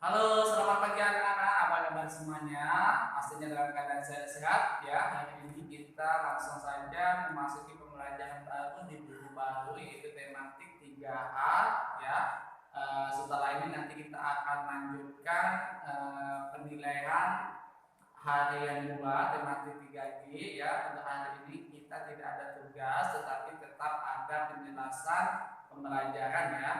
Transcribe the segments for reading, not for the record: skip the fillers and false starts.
Halo, selamat pagi anak-anak. Apa kabar semuanya? Pastinya dalam keadaan sehat ya. Hari ini kita langsung saja memasuki pembelajaran baru di buku baru yaitu tematik 3A ya. Setelah ini nanti kita akan lanjutkan penilaian harian 2 tematik 3G ya. Untuk hari ini kita tidak ada tugas tetapi tetap ada penjelasan pembelajaran ya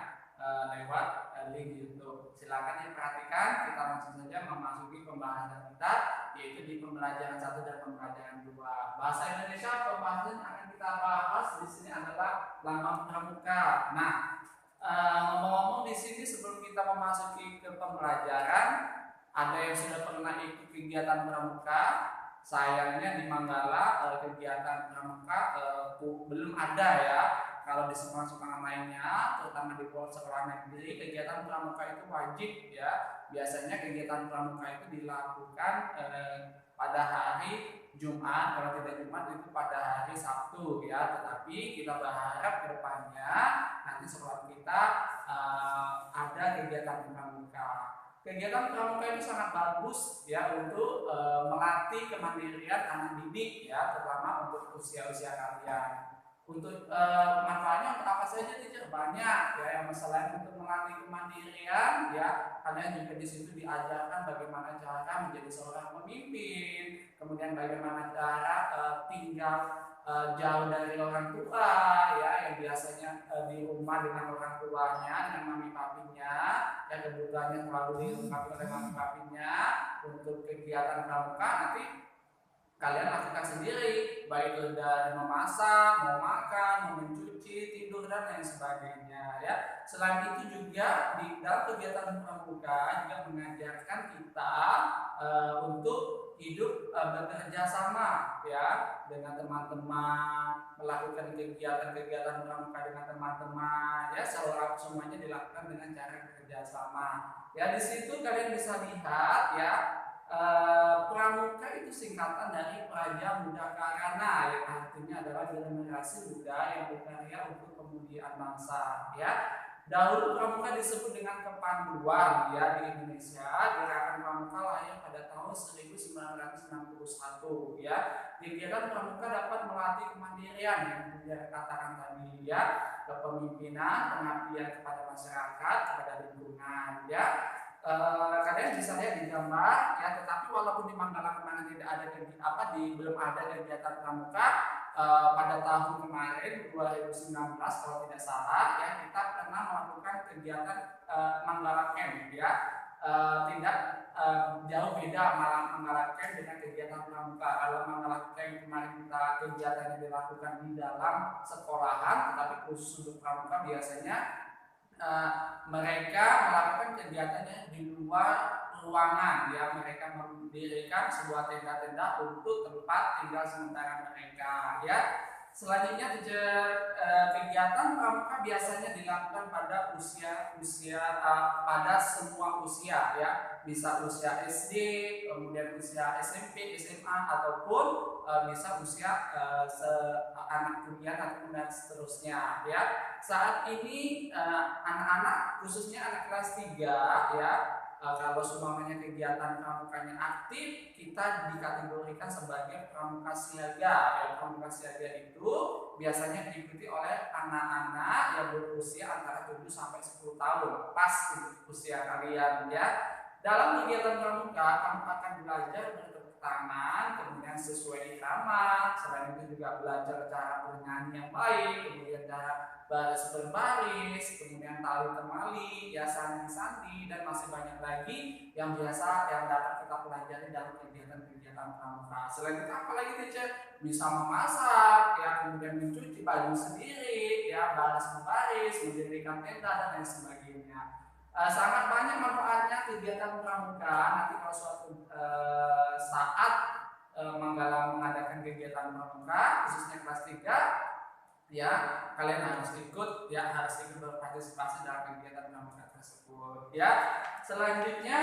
lewat link YouTube. Silakan diperhatikan. Kita langsung saja memasuki pembahasan kita yaitu di pembelajaran 1 dan pembelajaran 2. Bahasa Indonesia pembahasan yang akan kita bahas di sini adalah lambang pramuka. Nah, ngomong-ngomong di sini sebelum kita memasuki ke pembelajaran, ada yang sudah pernah ikut kegiatan pramuka? Sayangnya di Manggala kegiatan pramuka belum ada ya. Kalau di sekolah-sekolah lainnya, terutama di sekolah negeri, kegiatan pramuka itu wajib ya. Biasanya kegiatan pramuka itu dilakukan pada hari Jumat, kalau tidak Jumat itu pada hari Sabtu ya. Tetapi kita berharap ke depannya nanti sekolah kita ada kegiatan pramuka. Kegiatan pramuka itu sangat bagus ya untuk melatih kemandirian anak didik ya, terutama untuk usia-usia kalian. Untuk manfaatnya untuk apa saja teacher? Banyak ya, yang selain untuk melatih kemandirian ya, kalian juga di situ diajarkan bagaimana cara menjadi seorang pemimpin, kemudian bagaimana cara tinggal jauh dari orang tua ya, yang biasanya di rumah dengan orang tuanya, dengan mami papinya, yang kebutuhannya selalu dilengkapi oleh mami papinya. Untuk kegiatan pramuka nanti kalian lakukan sendiri, baik itu dari memasak, mau makan, mau mencuci, tidur dan lain sebagainya ya. Selain itu juga di dalam kegiatan pramuka juga mengajarkan kita untuk hidup bekerja sama ya dengan teman-teman, melakukan kegiatan-kegiatan pramuka dengan teman-teman ya, semuanya dilakukan dengan cara bekerja sama. Ya, di situ kalian bisa lihat ya, pramuka itu singkatan dari Praja Muda Karana yang artinya adalah generasi muda yang berkarya untuk kemudian bangsa ya. Dahulu pramuka disebut dengan kepanduan ya di Indonesia. Gerakan pramuka lahir pada tahun 1961 ya. Kegiatan pramuka dapat melatih kemandirian yang sudah katakan tadi ya, kepemimpinan, pengabdian kepada masyarakat, kepada lingkungan ya. Kalian bisa lihat di gambar ya, tetapi walaupun di Manggala kemarin tidak ada belum ada kegiatan pramuka, pada tahun kemarin 2019 kalau tidak salah ya, kita pernah melakukan kegiatan Manggala Camp ya. Tidak jauh beda malam Manggala Camp dengan kegiatan pramuka. Kalau Manggala Camp kemarin kita kegiatannya dilakukan di dalam sekolahan, tetapi khusus untuk pramuka biasanya mereka melakukan kegiatannya di luar ruangan ya. Mereka mendirikan sebuah tenda-tenda untuk tempat tinggal sementara mereka ya. Selanjutnya kegiatan pramuka biasanya dilakukan pada pada semua usia ya, bisa usia SD, kemudian usia SMP, SMA ataupun bisa usia anak kuliah ataupun dan seterusnya ya. Saat ini anak-anak khususnya anak kelas 3 ya, kalau seumpamanya kegiatan pramukanya aktif, kita dikategorikan sebagai pramuka siaga ya. Pramuka siaga itu biasanya diikuti oleh anak-anak yang berusia antara 7 sampai 10 tahun, pas usia kalian ya. Dalam kegiatan pramuka kamu akan belajar bertepuk tangan, kemudian sesuai irama. Selain itu juga belajar cara bernyanyi yang baik, kemudian cara baris berbaris, kemudian tali temali, ya sandi-sandi, dan masih banyak lagi yang dapat kita pelajari dalam kegiatan-kegiatan pramuka. Selain itu apa lagi teacher? Bisa memasak, ya kemudian mencuci baju sendiri, ya baris berbaris, mendirikan tenda dan lain sebagainya. Sangat banyak manfaatnya kegiatan pramuka. Nanti kalau suatu saat Manggala mengadakan kegiatan pramuka khususnya kelas 3 ya, kalian harus ikut ya, harus ikut berpartisipasi dalam kegiatan pramuka tersebut ya. Selanjutnya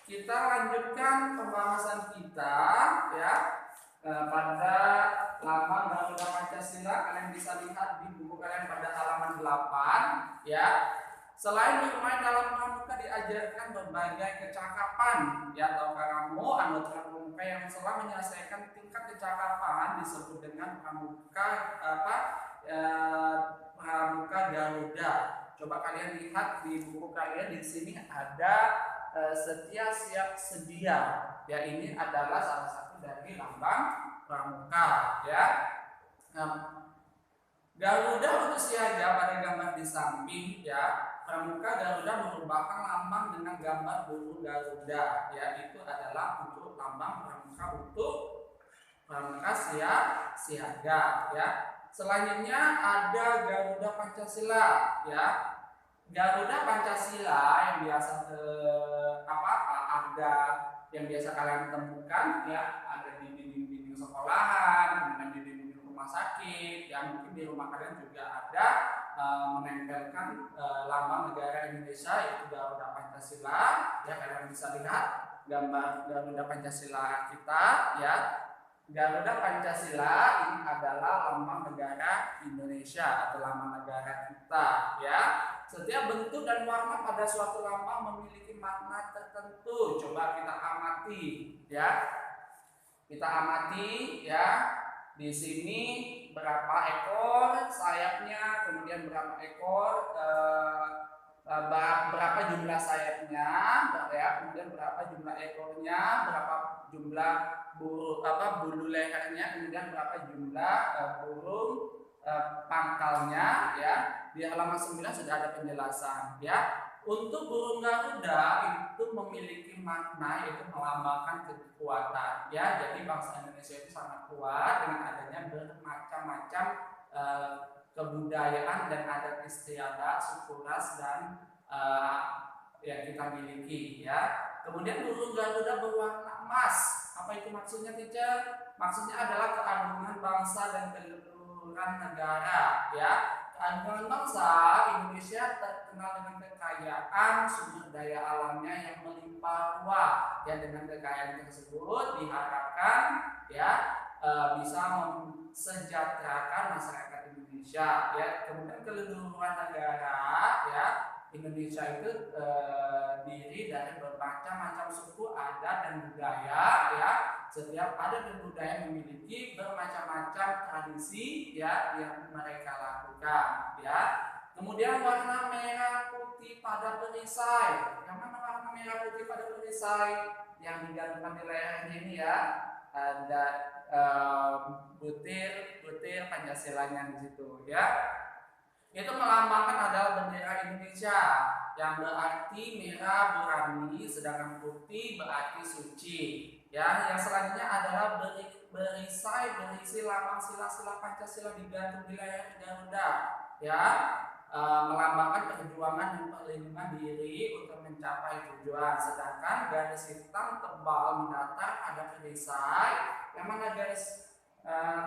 kita lanjutkan pembahasan kita ya pada lambang Garuda Pancasila. Kalian bisa lihat di buku kalian pada halaman 8 ya. Selain bermain dalam pramuka, diajarkan berbagai kecakapan. Ya, tahukah kamu anggota pramuka yang telah menyelesaikan tingkat kecakapan disebut dengan pramuka pramuka Garuda. Coba kalian lihat di buku kalian, di sini ada setia, siap, sedia. Ya, ini adalah salah satu dari lambang pramuka. Ya. Garuda untuk siaga pada gambar di samping, ya. Pramuka Garuda merupakan lambang dengan gambar burung Garuda, ya. Itu adalah untuk lambang pramuka untuk pramuka siaga, ya. Selanjutnya ada Garuda Pancasila, ya. Garuda Pancasila yang biasa ada yang biasa kalian temukan, ya, ada di dinding-dinding sekolahan, kemudian di dinding rumah sakit, ya, mungkin di rumah kalian juga ada menempelkan lambang negara Indonesia, yaitu Garuda Pancasila. Ya, kalian bisa lihat gambar Garuda Pancasila kita, ya. Garuda Pancasila ini adalah lambang negara Indonesia atau lambang negara kita, ya. Setiap bentuk dan warna pada suatu lambang memiliki makna tertentu. Coba kita amati, ya. Kita amati, ya. Di sini berapa ekor sayapnya, kemudian berapa ekor berapa jumlah sayapnya, ya, kemudian berapa jumlah ekornya, berapa jumlah bulu lehernya, kemudian berapa jumlah burung pangkalnya, ya. Di halaman 9 sudah ada penjelasan, ya. Untuk burung Garuda itu memiliki makna, yaitu melambangkan kekuatan, ya. Jadi bangsa Indonesia itu sangat kuat dengan adanya bermacam-macam kebudayaan dan adat istiadat, suku ras dan yang kita miliki, ya. Kemudian burung Garuda berwarna emas. Apa itu maksudnya, teacher? Maksudnya adalah keagungan bangsa dan keluhuran negara, ya. Keagungan bangsa Indonesia terkenal dengan kekayaan sumber daya alamnya yang melimpah ruah. Ya, dengan kekayaan tersebut diharapkan, ya, bisa mensejahterakan masyarakat Indonesia, ya. Kemudian keluhuran negara, ya. Indonesia itu diri dari bermacam-macam suku, adat dan budaya, ya. Setiap adat dan budaya memiliki bermacam-macam tradisi, ya, yang mereka lakukan, ya. Kemudian warna merah putih pada perisai. Yang mana warna merah putih pada perisai? Yang digantungkan di lehernya ini, ya. Ada butir Pancasilanya di situ, ya. Itu melambangkan adalah bendera Indonesia yang berarti merah berani, sedangkan putih berarti suci. Ya, yang selanjutnya adalah berisai berisi lambang sila-sila Pancasila digantung di leher Garuda. Ya, melambangkan perjuangan dan perlindungan diri untuk mencapai tujuan. Sedangkan garis hitam tebal mendatar ada perisai. Yang mana garis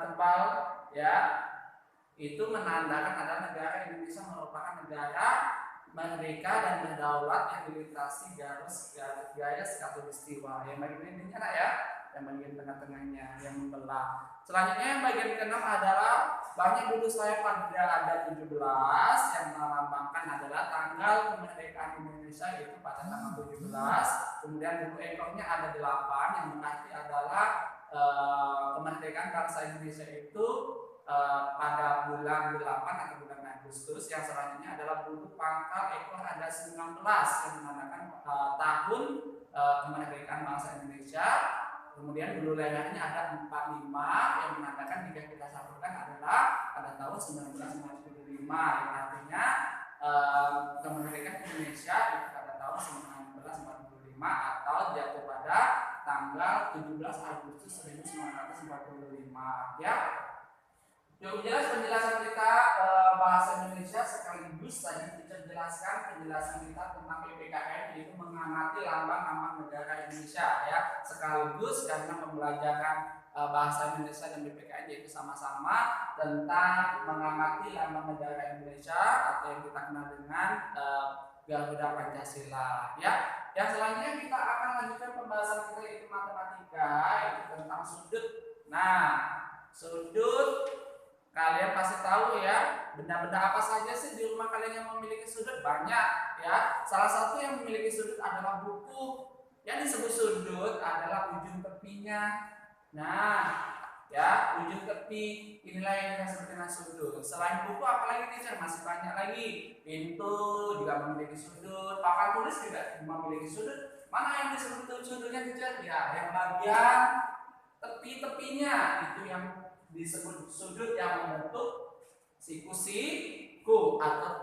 tebal, ya, itu menandakan ada negara Indonesia merupakan negara merdeka dan berdaulat yang dilintasi garis khatulistiwa. Yang bagian ini kan, ya, yang bagian tengah-tengahnya yang membelah. Selanjutnya yang bagian keenam adalah banyak bulu sayap pada ada 17 yang melambangkan adalah tanggal kemerdekaan Indonesia, yaitu pada tanggal 17. Kemudian bulu ekornya ada 8 yang berarti adalah kemerdekaan bangsa Indonesia itu pada bulan 8 atau bulan Agustus. Yang selanjutnya adalah bulu pangkal ekor ada 19 yang menandakan tahun kemerdekaan bangsa Indonesia. Kemudian bulu lehernya ada 45 yang menandakan jika kita satukan adalah pada tahun 1945, yang artinya kemerdekaan Indonesia itu pada tahun 1945 atau jatuh pada tanggal 17 Agustus 1945, ya. Cukup jelas penjelasan kita bahasa Indonesia, sekaligus tadi kita jelaskan penjelasan kita tentang PPKN, yaitu mengamati lambang-lambang negara Indonesia, ya, sekaligus karena pembelajaran bahasa Indonesia dan PPKN yaitu sama-sama tentang mengamati lambang negara Indonesia atau yang kita kenal dengan Garuda Pancasila, ya. Yang selanjutnya kita akan lanjutkan pembahasan kita yaitu matematika, yaitu tentang sudut. Nah, sudut kalian pasti tahu, ya, Benda-benda apa saja sih di rumah kalian yang memiliki sudut? Banyak ya. Salah satu yang memiliki sudut adalah buku. Yang disebut sudut adalah ujung tepinya. Nah, ya, ujung tepi inilah yang kita sebut dengan sudut. Selain buku apalagi teacher? Masih banyak lagi. Pintu juga memiliki sudut, papan tulis juga memiliki sudut. Mana yang disebut sudutnya teacher? Ya, yang bagian tepi-tepinya itu yang disebut sudut yang membentuk siku-siku atau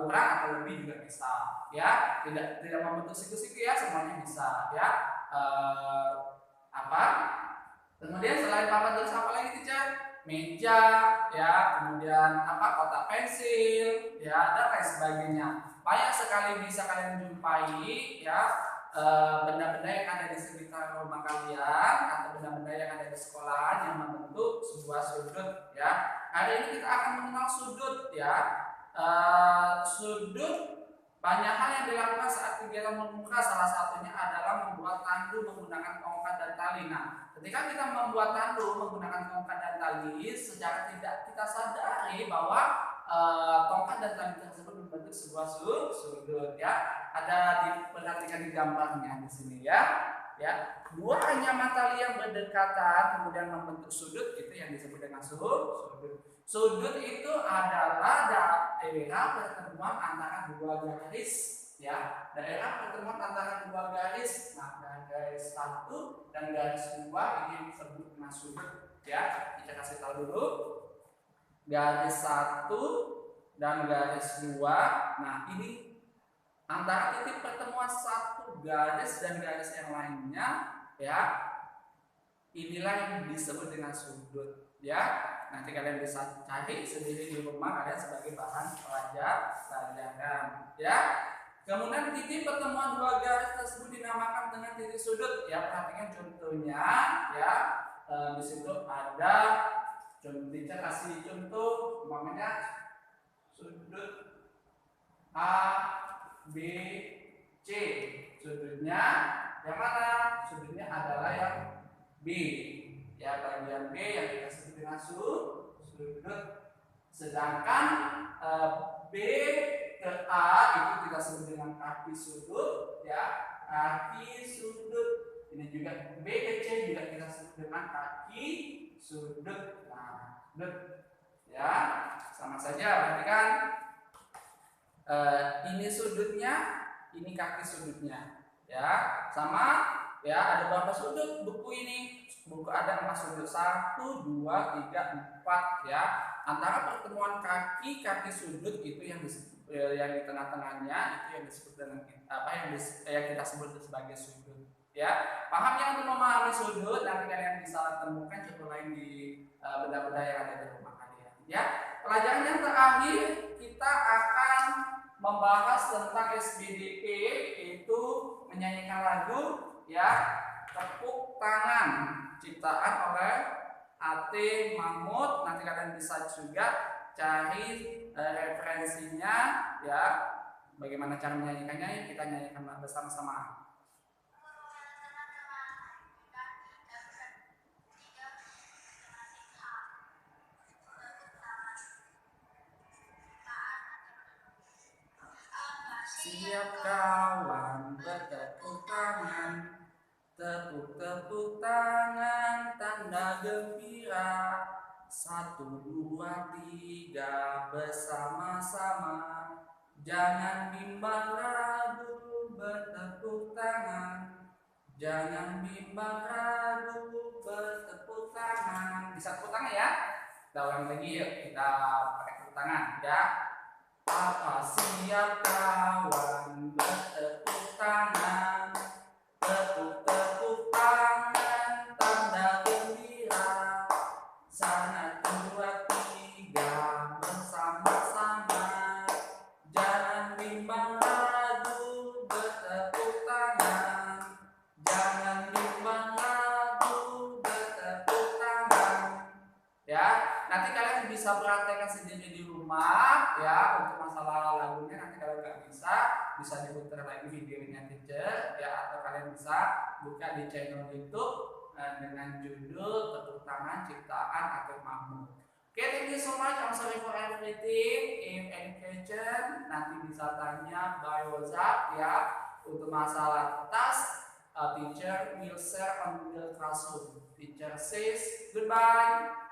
kurang atau lebih juga bisa. Ya, tidak membentuk siku-siku ya, semuanya bisa ya. Kemudian selain papan tulis apa lagi teacher? Meja, ya, kemudian kotak pensil, ya, dan lain sebagainya. Banyak sekali bisa kalian jumpai, ya, benda-benda yang ada di sekitar rumah kalian atau benda-benda yang ada di sekolahan yang membentuk sebuah sudut, ya. Hari ini kita akan mengenal sudut, ya. Sudut banyak hal yang dilakukan saat kegiatan memuka, salah satunya adalah membuat tandu menggunakan tongkat dan tali. Nah, ketika kita membuat tandu menggunakan tongkat dan tali, secara tidak kita sadari bahwa tongkat dan tali tersebut membentuk sebuah sudut, ya. Ada diperhatikan di gambarnya di sini, ya. Ya, dua anyaman tali yang berdekatan kemudian membentuk sudut, itu yang disebut dengan sudut. Sudut itu adalah daerah pertemuan antara dua garis, ya, daerah pertemuan antara dua garis. Nah, garis satu dan garis dua ini disebut dengan sudut, ya. Kita kasih tahu dulu garis satu dan garis dua. Nah, ini antara titik pertemuan satu garis dan garis yang lainnya, ya. Inilah yang disebut dengan sudut, ya. Nanti kalian bisa cari sendiri di rumah kalian sebagai bahan pelajaran, ya. Kemudian titik pertemuan dua garis tersebut dinamakan dengan titik sudut, ya. Perhatikan contohnya, ya. Di situ ada contohnya, kasih contoh, umpamanya sudut A B C. Sudutnya yang mana? Sudutnya adalah yang B, ya, bagian B yang kita sebut dengan sudut. Sedangkan B ke A itu kita sebut dengan kaki sudut, ya, kaki sudut. Ini juga B ke C juga kita sebut dengan kaki sudut. Nah, sudut, ya, sama saja. Berarti kan ini sudutnya, ini kaki sudutnya, ya, sama. Ya, ada berapa sudut buku ini? Buku ada 4 sudut, 1, 2, 3, 4, ya. Antara pertemuan kaki sudut itu yang disebut, yang di tengah-tengahnya itu yang disebut dengan yang kita sebut sebagai sudut, ya. Paham ya untuk memahami sudut? Nanti kalian bisa temukan contoh lain di benda-benda yang ada di rumah kalian, ya. Pelajaran yang terakhir kita akan membahas tentang SBDP, yaitu menyanyikan lagu, ya, tepuk tangan, ciptaan oleh A.T. Mahmud. Nanti kalian bisa juga cari referensinya, ya, bagaimana cara menyanyikannya. Kita nyanyikan bersama-sama. Siap kawan bertepuk tangan, tepuk-tepuk tangan tanda gembira. 1, 2, 3 bersama-sama. Jangan bimbang ragu bertepuk tangan. Jangan bimbang ragu bertepuk tangan. Bisa tepuk tangan, ya. Kita ulang lagi yuk. Kita pakai tepuk tangan, ya. Apa siap kawan bertepuk tangan, tepuk-tepuk tangan tanda gembira. 1, 2, 3 bersama-sama. Jangan bimbang ragu bertepuk tangan. Jangan bimbang ragu bertepuk tangan, ya. Nanti kalian bisa praktekkan sendiri di rumah, ya. Untuk masalah lagunya nanti kalau nggak bisa diputar lagi videonya teacher, ya, atau kalian bisa buka di channel YouTube dengan judul Tepuk Tangan Ciptaan A.T. Mahmud. Okay, thank you so much. I'm sorry for everything. If any question, nanti bisa tanya by WhatsApp ya. Untuk masalah task, teacher will share on Google Classroom. Teacher says goodbye.